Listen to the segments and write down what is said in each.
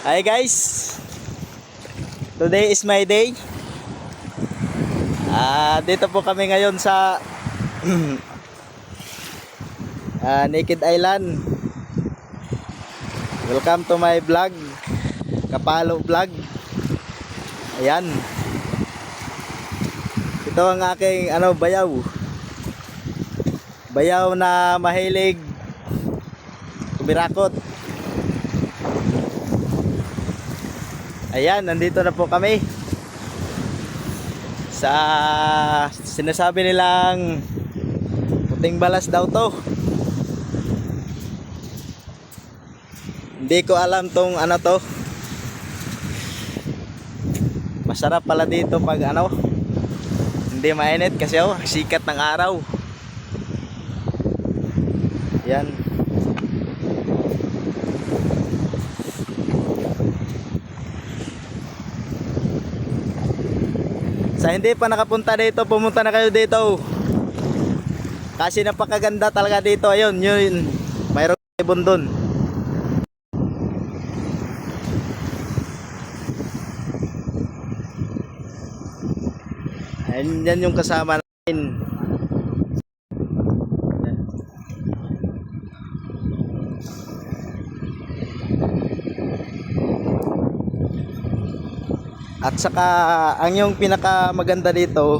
Hi guys, today is my day. Dito po kami ngayon sa Naked Island. Welcome to my vlog, Kapalo Vlog. Ayan. Ito ang aking bayaw. Bayaw na mahilig kumirakot. Ayan, nandito na po kami sa sinasabi nilang Puting Balas daw to. Hindi ko alam tong to. Masarap pala dito pag hindi mainit kasi sikat ng araw. Yan. Sa hindi pa nakapunta dito, pumunta na kayo dito. Kasi napakaganda talaga dito. Ayun, yun. Mayroong ibon dun. Ayun, yan yung kasama natin. At saka ang yung pinaka maganda dito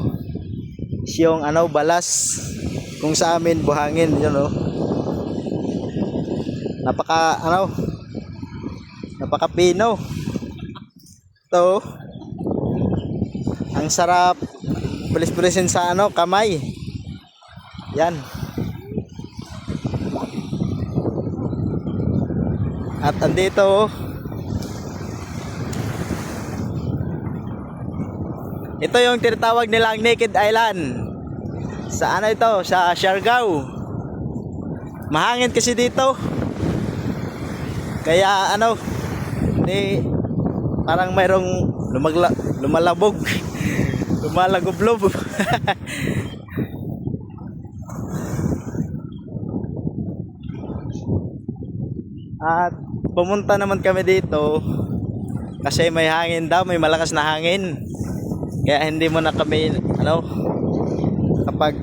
is yung balas. Kung sa amin buhangin, yun napaka pino. To ang sarap pulis-pulisin sa kamay. Yan. At andito ito yung tinatawag nilang Naked Island. Sa ito? Sa Siargao. Mahangin kasi dito. Kaya hindi parang mayroong lumalabog. Lumalagoblob. At pumunta naman kami dito kasi may hangin daw, may malakas na hangin. Kaya hindi mo na kami kapag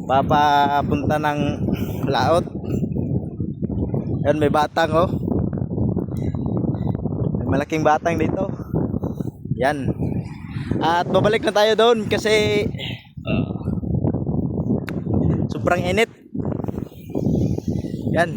papapunta ng laot. Yan, may batang may malaking batang dito. Yan. At babalik na tayo doon kasi sobrang init. Yan.